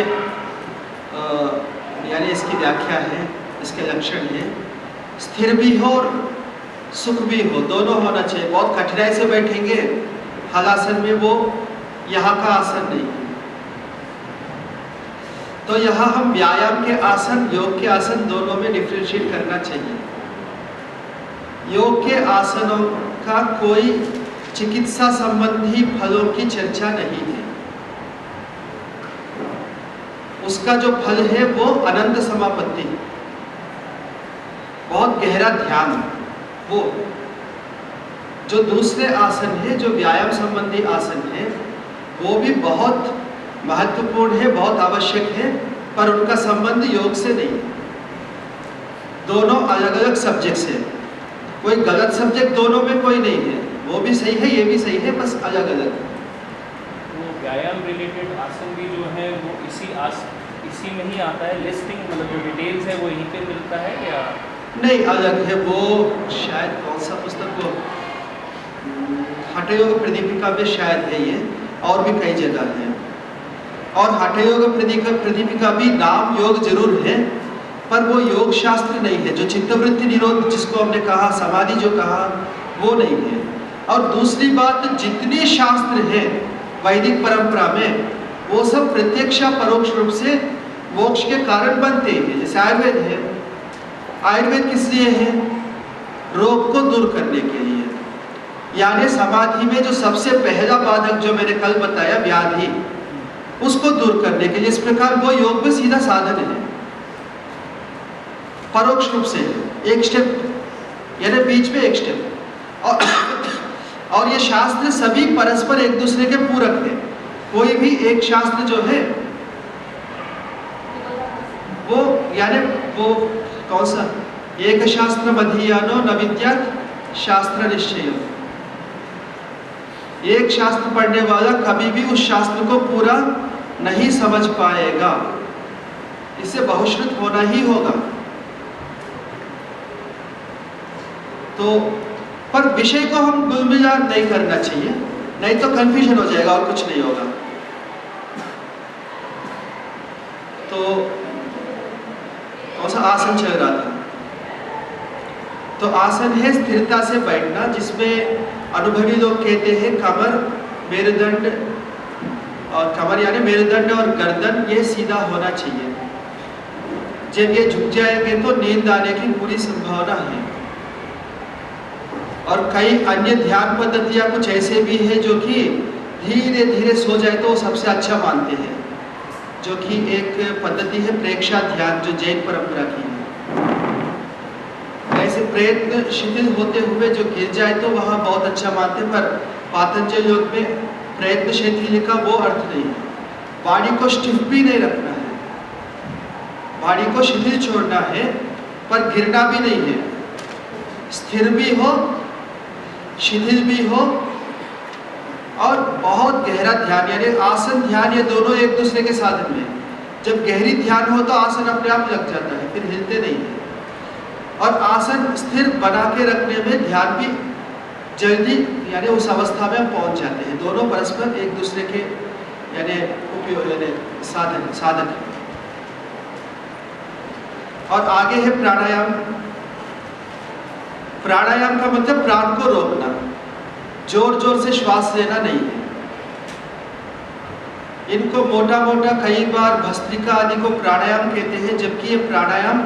यानी इसकी व्याख्या है, इसके लक्षण है। स्थिर भी हो और सुख भी हो, दोनों होना चाहिए। बहुत कठिनाई से बैठेंगे हलासन में, वो यहाँ का आसन नहीं है। तो यहाँ हम व्यायाम के आसन, योग के आसन दोनों में डिफरेंशिएट करना चाहिए। योग के आसनों का कोई चिकित्सा संबंधी फलों की चर्चा नहीं है। उसका जो फल है वो अनंत समापत्ति, बहुत गहरा ध्यान। वो जो दूसरे आसन है, जो व्यायाम संबंधी आसन है, वो भी बहुत महत्वपूर्ण है, बहुत आवश्यक है, पर उनका संबंध योग से नहीं। दोनों अलग अलग सब्जेक्ट्स है। कोई गलत सब्जेक्ट दोनों में कोई नहीं है, वो भी सही है, ये भी सही है, बस अलग अलग। वो व्यायाम रिलेटेड आसन भी जो है वो इसी में ही आता है। लिस्टिंग मतलब जो डिटेल्स है वो यहीं पे मिलता है या नहीं? अलग है। वो शायद कौन सा पुस्तक, वो हठयोग प्रदीपिका में शायद है ये, और भी कई जगह है। और हठयोग प्रदीपिका भी नाम योग जरूर है, पर वो योग शास्त्र नहीं है। जो चित्तवृत्ति निरोध जिसको हमने कहा, समाधि जो कहा, वो नहीं है। और दूसरी बात, जितने शास्त्र हैं वैदिक परंपरा में, वो सब प्रत्यक्ष परोक्ष रूप से मोक्ष के कारण बनते हैं। जैसे आयुर्वेद है, आयुर्वेद किस लिए है? रोग को दूर करने के लिए। यानी समाधि में जो सबसे पहला बाधक जो मैंने कल बताया, व्याधि, उसको दूर करने के लिए। इस प्रकार वो योग में सीधा साधन है, परोक्ष रूप से एक स्टेप, यानी बीच में एक स्टेप। और ये शास्त्र सभी परस्पर एक दूसरे के पूरक हैं। कोई भी एक शास्त्र जो है वो, यानी वो कौन सा, एक शास्त्र मधीयानो न विद्यात् शास्त्र निश्चय। एक शास्त्र पढ़ने वाला कभी भी उस शास्त्र को पूरा नहीं समझ पाएगा, इसे बहुश्रुत होना ही होगा। तो पर विषय को हम गुलमिजार नहीं करना चाहिए, नहीं तो कंफ्यूजन हो जाएगा और कुछ नहीं होगा। तो कौन सा आसन चल रहा था? तो आसन है स्थिरता से बैठना, जिसमें अनुभवी लोग कहते हैं कमर मेरुदंड और कमर यानी मेरुदंड और गर्दन ये सीधा होना चाहिए। जब ये झुक जाएंगे तो नींद आने की पूरी संभावना है। और कई अन्य ध्यान पद्धतियां कुछ ऐसे भी है जो कि धीरे धीरे सो जाए तो सबसे अच्छा मानते हैं, जो कि एक पद्धति है प्रेक्षा ध्यान, जो जैन परंपरा की है। ऐसे प्रयत्न शिथिल होते हुए जो गिर जाए तो वहाँ बहुत अच्छा मानते, पर पातंजल योग में प्रयत्न शिथिल का वो अर्थ नहीं है। बॉडी को स्टिफ भी नहीं रखना है, बॉडी को शिथिल छोड़ना है, पर गिरना भी नहीं है। स्थिर भी हो, शिथिल भी हो, और बहुत गहरा ध्यान, यानी आसन ध्यान, ये दोनों एक दूसरे के साधन में। जब गहरी ध्यान हो तो आसन अपने आप लग जाता है, फिर हिलते नहीं है। और आसन स्थिर बना के रखने में ध्यान भी जल्दी यानी उस अवस्था में हम पहुंच जाते हैं। दोनों परस्पर एक दूसरे के यानी उपयोग यानी साधन है। और आगे है प्राणायाम। प्राणायाम का मतलब प्राण को रोकना, जोर जोर से श्वास लेना नहीं है। इनको मोटा मोटा कई बार भस्त्रिका आदि को प्राणायाम कहते हैं, जबकि ये प्राणायाम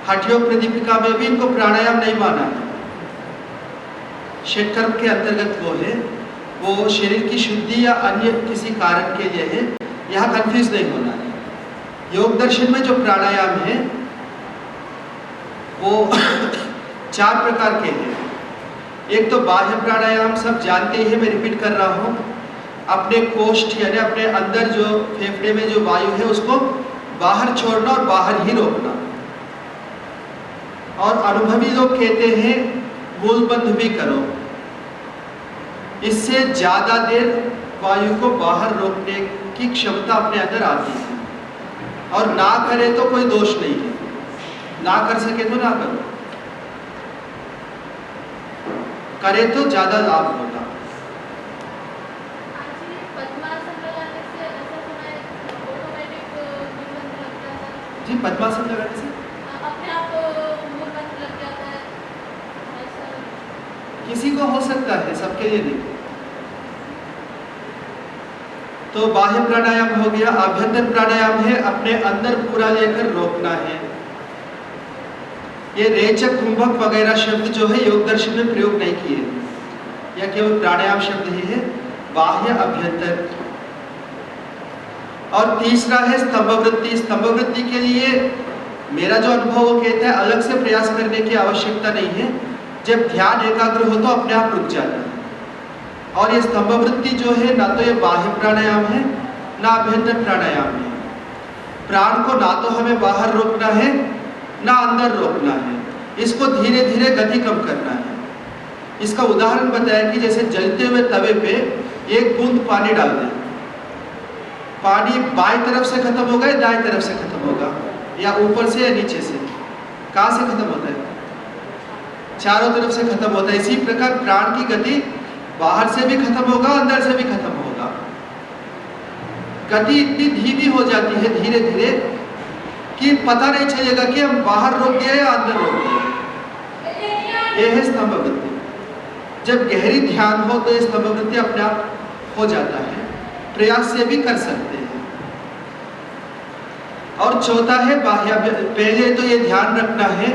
हठयोग प्रदीपिका में भी इनको प्राणायाम नहीं माना है। षटकर्म के अंतर्गत वो है, वो शरीर की शुद्धि या अन्य किसी कारण के लिए है। यहाँ कंफ्यूज नहीं होना है। योग दर्शन में जो प्राणायाम है वो 4 प्रकार के हैं। एक तो बाह्य प्राणायाम, सब जानते ही, मैं रिपीट कर रहा हूँ। अपने कोष्ठ यानी अपने अंदर जो फेफड़े में जो वायु है उसको बाहर छोड़ना और बाहर ही रोकना। और अनुभवी लोग कहते हैं मूल बंध भी करो, इससे ज्यादा देर वायु को बाहर रोकने की क्षमता अपने अंदर आती है। और ना करे तो कोई दोष नहीं है, ना कर सके तो ना करो, करे तो ज्यादा लाभ होगा। जी, पद्मासन लगाने से अपने आप मूल बंध लग जाता है, ऐसा किसी को हो सकता है, सबके लिए नहीं। तो बाह्य प्राणायाम हो गया। आभ्यंतर प्राणायाम है अपने अंदर पूरा लेकर रोकना है। ये रेचक, कुंभक वगैरह शब्द जो है योग दर्शन में प्रयोग नहीं किए, यह केवल प्राणायाम शब्द ही है, बाह्य अभ्यंतर। और तीसरा है स्तंभ वृत्ति। स्तंभ वृत्ति के लिए मेरा जो अनुभव वो कहता है अलग से प्रयास करने की आवश्यकता नहीं है। जब ध्यान एकाग्र हो तो अपने आप रुक जाता है। और ये स्तंभ वृत्ति जो है ना तो ये बाह्य प्राणायाम है ना अभ्यंतर प्राणायाम है। प्राण को ना तो हमें बाहर रोकना है ना अंदर रोकना है, इसको धीरे धीरे गति कम करना है। इसका उदाहरण बताया कि जैसे जलते हुए तवे पे एक बूंद पानी डाल दें, पानी बाएं तरफ से खत्म होगा या दाएं तरफ से खत्म होगा, या ऊपर से या नीचे से, कहाँ से खत्म होता है? चारों तरफ से खत्म होता है। इसी प्रकार प्राण की गति बाहर से भी खत्म होगा, अंदर से भी खत्म होगा। गति इतनी धीमी हो जाती है धीरे धीरे कि पता नहीं चलेगा कि हम बाहर रोक दिया या अंदर रोक दिया। यह है स्तंभ वृत्ति। जब गहरी ध्यान हो तो यह स्तंभ वृत्ति अपने आप हो जाता है, प्रयास से भी कर सकते हैं। और चौथा है बाह्य। पहले तो ये ध्यान रखना है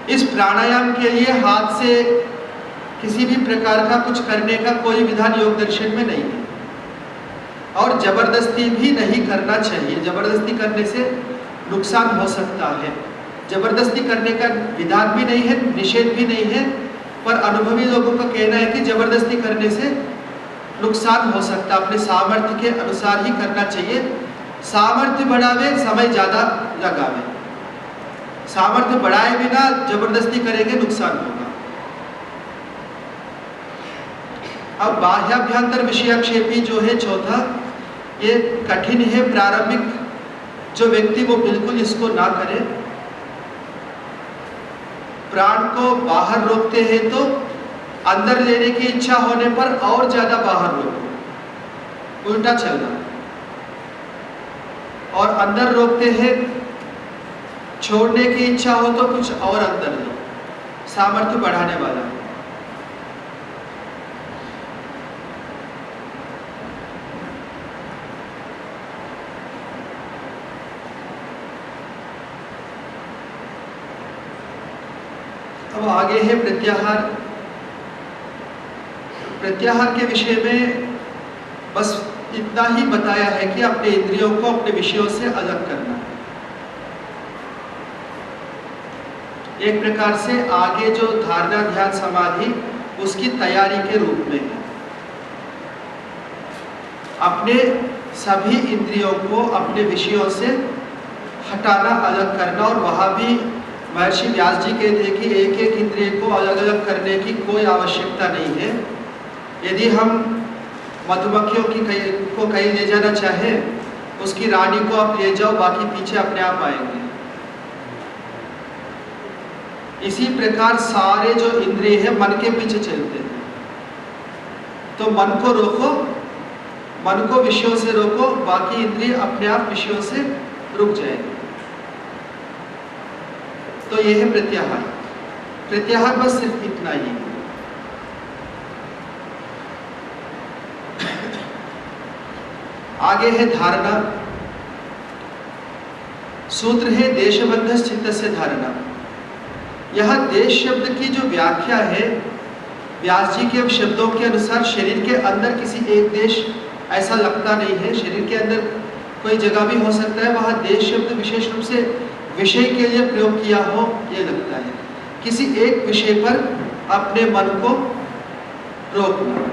इस प्राणायाम के लिए हाथ से किसी भी प्रकार का कुछ करने का कोई विधान योग दर्शन में नहीं है, और जबरदस्ती भी नहीं करना चाहिए। जबरदस्ती करने से नुकसान हो सकता है। जबरदस्ती करने का विधान भी नहीं है, निषेध भी नहीं है, पर अनुभवी लोगों का कहना है कि जबरदस्ती करने से नुकसान हो सकता है। अपने सामर्थ्य के अनुसार ही करना चाहिए। सामर्थ्य बढ़ावे, समय ज़्यादा लगावे। सामर्थ्य बढ़ाए बिना जबरदस्ती करेंगे नुकसान होगा। अब बाह्याभ्यंतर विषयाक्षेपी जो है चौथा, ये कठिन है। प्रारंभिक जो व्यक्ति वो बिल्कुल इसको ना करे। प्राण को बाहर रोकते हैं तो अंदर लेने की इच्छा होने पर और ज्यादा बाहर रोको, उल्टा चलना। और अंदर रोकते हैं, छोड़ने की इच्छा हो तो कुछ और अंदर लो, सामर्थ्य बढ़ाने वाला। अब आगे है प्रत्याहार। प्रत्याहार के विषय में बस इतना ही बताया है कि अपने इंद्रियों को अपने विषयों से अलग करना। एक प्रकार से आगे जो धारणा ध्यान समाधि उसकी तैयारी के रूप में है। अपने सभी इंद्रियों को अपने विषयों से हटाना, अलग करना। और वहाँ भी महर्षि व्यास जी कहते हैं कि एक एक इंद्रिय को अलग अलग करने की कोई आवश्यकता नहीं है। यदि हम मधुमक्खियों को कहीं ले जाना चाहे, उसकी रानी को आप ले जाओ, बाकी पीछे अपने आप आएंगे। इसी प्रकार सारे जो इंद्रिय है मन के पीछे चलते हैं। तो मन को रोको, मन को विषयों से रोको, बाकी इंद्रिय अपने आप विषयों से रुक जाएंगे। तो यह है प्रत्याहार। प्रत्याहार बस सिर्फ इतना ही है। आगे है धारणा। सूत्र है देशबद्ध चित्तस्य धारणा। यह देश शब्द की जो व्याख्या है, व्यास जी के शब्दों के अनुसार शरीर के अंदर किसी एक देश ऐसा लगता नहीं है। शरीर के अंदर कोई जगह भी हो सकता है, वहाँ देश शब्द विशेष रूप से विषय के लिए प्रयोग किया हो, ये लगता है। किसी एक विषय पर अपने मन को रोकना,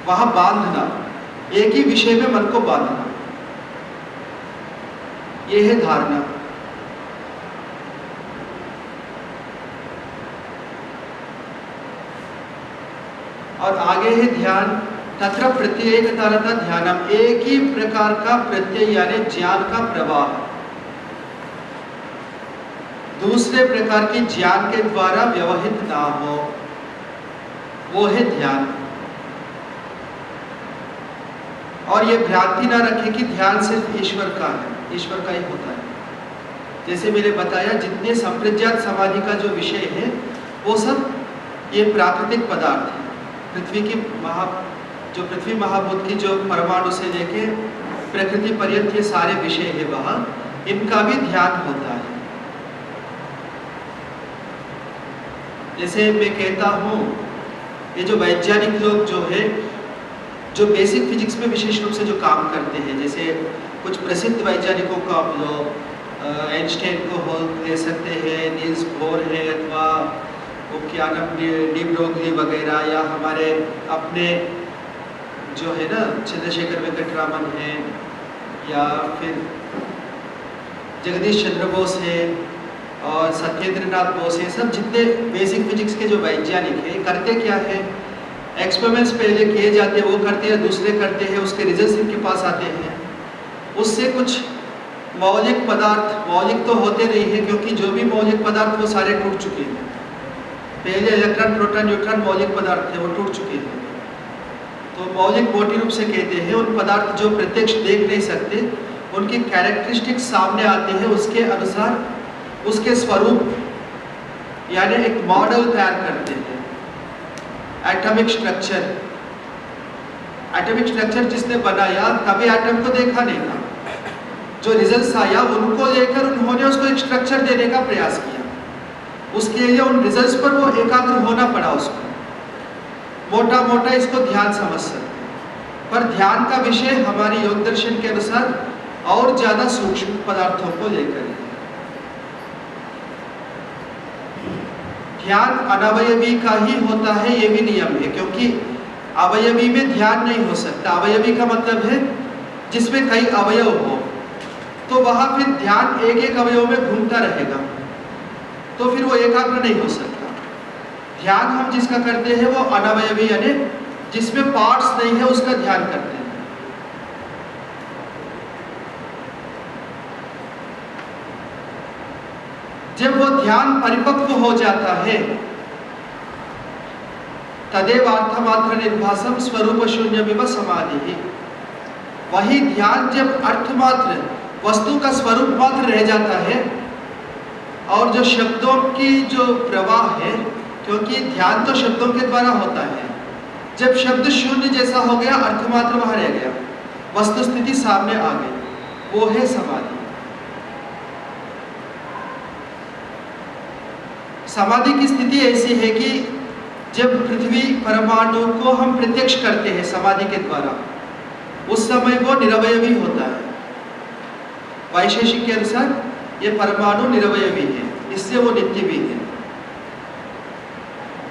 वहाँ बांधना, एक ही विषय में मन को बांधना, ये है धारणा। और आगे है ध्यान। तत्र प्रत्येकतारता ध्यानम। एक ही प्रकार का प्रत्यय यानी ज्ञान का प्रवाह, दूसरे प्रकार की ज्ञान के द्वारा व्यवहित ना हो, वो है ध्यान। और ये भ्रांति ना रखे कि ध्यान सिर्फ ईश्वर का है, ईश्वर का ही होता है। जैसे मैंने बताया, जितने संप्रज्ञात समाधि का जो विषय है वो सब ये प्राकृतिक पदार्थ है। पृथ्वी की जो पृथ्वी महाभूत की जो परमाणु से लेके प्रकृति पर्यंत ये सारे विषय है, वहाँ इनका भी ध्यान होता है। जैसे मैं कहता हूँ, ये जो वैज्ञानिक लोग जो है, जो बेसिक फिजिक्स में विशेष रूप से जो काम करते हैं, जैसे कुछ प्रसिद्ध वैज्ञानिकों को आप लोग आइंस्टाइन को ले सकते हैं, नील्स बोर है, अथवा वो क्या नाम डी ब्रोगली वगैरह, या हमारे अपने जो है ना चंद्रशेखर वेंकटरामन है, या फिर जगदीश चंद्र बोस है और सत्येंद्रनाथ बोस है। सब जितने बेसिक फिजिक्स के जो वैज्ञानिक हैं, करते क्या है, एक्सपेरिमेंट्स पहले किए जाते हैं, वो करते हैं, दूसरे करते हैं, उसके रिजल्ट्स इनके पास आते हैं। उससे कुछ मौलिक पदार्थ, मौलिक तो होते नहीं है क्योंकि जो भी मौलिक पदार्थ वो सारे टूट चुके हैं। पहले इलेक्ट्रॉन प्रोटॉन न्यूट्रॉन मौलिक पदार्थ थे, वो टूट चुके हैं। तो मौलिक मोटी रूप से कहते हैं उन पदार्थ जो प्रत्यक्ष देख नहीं सकते, उनकी कैरेक्टरिस्टिक्स सामने आते हैं, उसके अनुसार उसके स्वरूप यानी एक मॉडल तैयार करते हैं। एटॉमिक स्ट्रक्चर, एटॉमिक स्ट्रक्चर जिसने बनाया कभी एटम को देखा नहीं था, जो रिजल्ट्स आया उनको लेकर उन्होंने उसको एक स्ट्रक्चर देने का प्रयास किया। उसके लिए उन रिजल्ट्स पर वो एकाग्र होना पड़ा उसको। मोटा मोटा इसको ध्यान समझ सकते हैं, पर ध्यान का विषय हमारे योग दर्शन के अनुसार और ज्यादा सूक्ष्म पदार्थों को लेकर है। ध्यान अनवयवी का ही होता है, ये भी नियम है, क्योंकि अवयवी में ध्यान नहीं हो सकता। अवयवी का मतलब है जिसमें कई अवयव हो, तो वहां फिर ध्यान एक एक अवयव में घूमता रहेगा, तो फिर वो एकाग्र नहीं हो सकता। ध्यान हम जिसका करते हैं वो अनवयवी यानी जिसमें पार्ट्स नहीं है उसका ध्यान करते हैं। जब वो ध्यान परिपक्व हो जाता है तदेवार्थमात्र निर्भासम स्वरूप शून्यमिव समाधि। वही ध्यान जब अर्थमात्र वस्तु का स्वरूप मात्र रह जाता है और जो शब्दों की जो प्रवाह है, क्योंकि ध्यान तो शब्दों के द्वारा होता है, जब शब्द शून्य जैसा हो गया, अर्थमात्र वहां रह गया, वस्तु स्थिति सामने आ गई, वो है समाधि। समाधि की स्थिति ऐसी है कि जब पृथ्वी परमाणु को हम प्रत्यक्ष करते हैं समाधि के द्वारा, उस समय वो निरवयवी होता है। वैशेषिक के अनुसार ये परमाणु निरवयवी है, इससे वो नित्य भी है।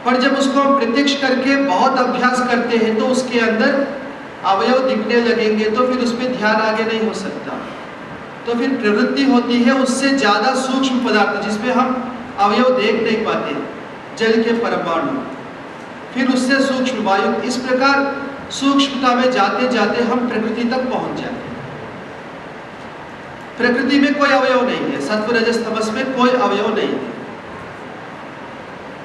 पर जब उसको हम प्रत्यक्ष करके बहुत अभ्यास करते हैं तो उसके अंदर अवयव दिखने लगेंगे, तो फिर उसमें ध्यान आगे नहीं हो सकता। तो फिर प्रवृत्ति होती है उससे ज़्यादा सूक्ष्म पदार्थ जिसमें हम अवयव देख नहीं पाते, जल के परमाणु, फिर उससे सूक्ष्म वायु, इस प्रकार सूक्ष्मता में जाते जाते हम प्रकृति तक पहुंच जाते हैं। प्रकृति में कोई अवयव नहीं है, सत्व रजस तमस में कोई अवयव नहीं है।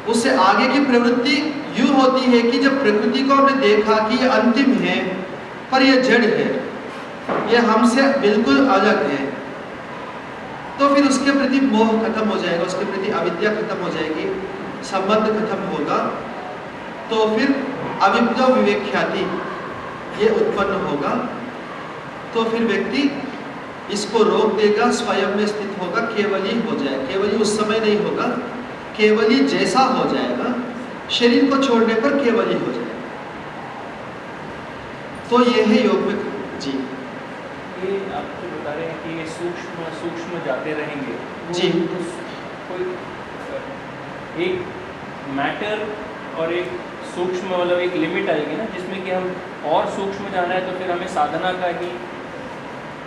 उससे आगे की प्रवृत्ति यूं होती है कि जब प्रकृति को हमने देखा कि ये अंतिम है, पर यह जड़ है, यह हमसे बिल्कुल अलग है, तो फिर उसके प्रति मोह खत्म हो जाएगा, उसके प्रति अविद्या खत्म हो जाएगी, संबंध खत्म होगा, तो फिर अविद्या विवेक ख्याति ये उत्पन्न होगा। तो फिर व्यक्ति इसको रोक देगा, स्वयं में स्थित होगा, केवली हो जाएगा। केवली उस समय नहीं होगा, केवली जैसा हो जाएगा, शरीर को छोड़ने पर केवली हो जाएगा। तो ये है योग में जी। ये आप तो बता रहे हैं कि ये सूक्ष्म सूक्ष्म जाते रहेंगे जी। तो कोई एक मैटर और एक सूक्ष्म, मतलब एक लिमिट आएगी ना, जिसमें कि हम और सूक्ष्म जाना है तो फिर हमें साधना का ही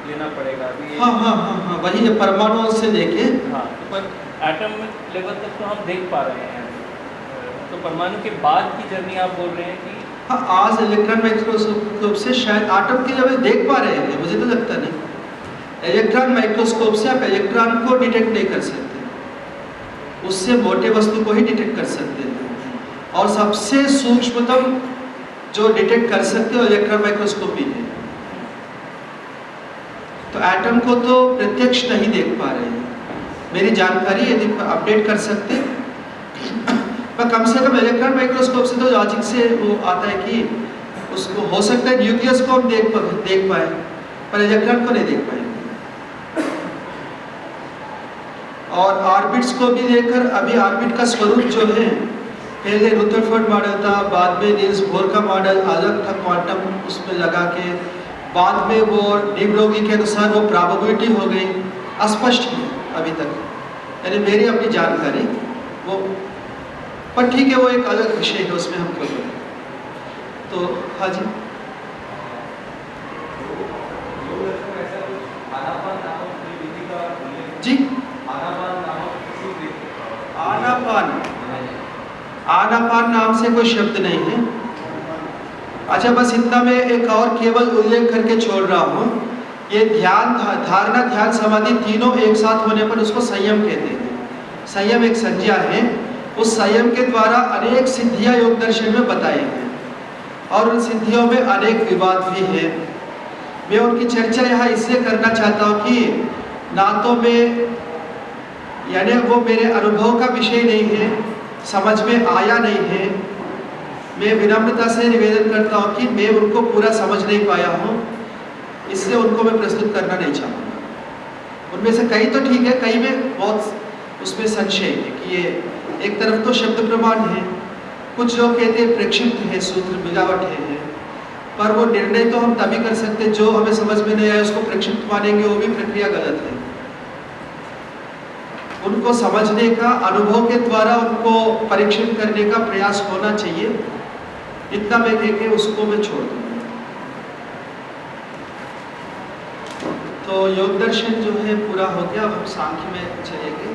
लेना पड़ेगा। अभी हाँ, वही है, परमाणुओं से लेके हाँ, तो पर एटम लेवल तक तो हम देख पा रहे हैं, तो परमाणु के बाद की जर्नी आप बोल रहे हैं कि हाँ, आज इलेक्ट्रॉन माइक्रोस्कोप से शायद आटम की लेवल देख पा रहे हैं, मुझे तो लगता नहीं। इलेक्ट्रॉन माइक्रोस्कोप से आप इलेक्ट्रॉन को डिटेक्ट नहीं कर सकते, उससे मोटे वस्तु को ही डिटेक्ट कर सकते हैं। और सबसे सूक्ष्मतम जो डिटेक्ट कर सकते हो इलेक्ट्रॉन माइक्रोस्कोपी है। तो एटम को तो प्रत्यक्ष नहीं देख पा रहे हैं, मेरी जानकारी यदि अपडेट कर सकते, पर कम से कम इलेक्ट्रॉन माइक्रोस्कोप से तो लॉजिक से वो आता है कि उसको हो सकता है न्यूक्लियस को हम देख पाए, पर इलेक्ट्रॉन को नहीं देख पाए। और ऑर्बिट्स को भी लेकर अभी ऑर्बिट का स्वरूप जो है, पहले रुदरफोर्ड मॉडल था, बाद में नील्स बोर का मॉडल अलग था, क्वांटम उसमें लगा के, बाद में वो डी ब्रोगी के अनुसार वो प्रोबेबिलिटी हो गई, अस्पष्ट है अभी तक, यानी मेरी अपनी जानकारी वो, पर ठीक है वो एक अलग विषय है, उसमें हम क्यों बोलें। तो हाँ जी, जी आनापान नाम से कोई शब्द नहीं है। अच्छा, बस इतना मैं एक और केवल उल्लेख करके छोड़ रहा हूँ, ये ध्यान, धारणा, ध्यान, समाधि तीनों एक साथ होने पर उसको संयम कहते हैं। संयम एक संज्ञा है, उस संयम के द्वारा अनेक सिद्धियां योग दर्शन में बताई हैं और उन सिद्धियों में अनेक विवाद भी है। मैं उनकी चर्चा यहाँ इसलिए करना चाहता हूँ कि ना तो मैं, यानी वो मेरे अनुभव का विषय नहीं है, समझ में आया नहीं है, मैं विनम्रता से निवेदन करता हूँ कि मैं उनको पूरा समझ नहीं पाया हूँ, इसलिए उनको मैं प्रस्तुत करना नहीं चाहूँगा। उनमें से कई तो ठीक है, कई में बहुत उसमें संशय है कि ये एक तरफ तो शब्द प्रमाण है, कुछ लोग कहते हैं प्रक्षिप्त है, सूत्र मिलावट है, पर वो निर्णय तो हम तभी कर सकते हैं जो हमें समझ में नहीं आया उसको प्रक्षिप्त मानेंगे, वो भी प्रक्रिया गलत है। उनको समझने का, अनुभव के द्वारा उनको परीक्षित करने का प्रयास होना चाहिए, इतना मैं कह के उसको मैं छोड़ दूँगा। तो योग दर्शन जो है पूरा हो गया, अब हम सांख्य में चलेंगे।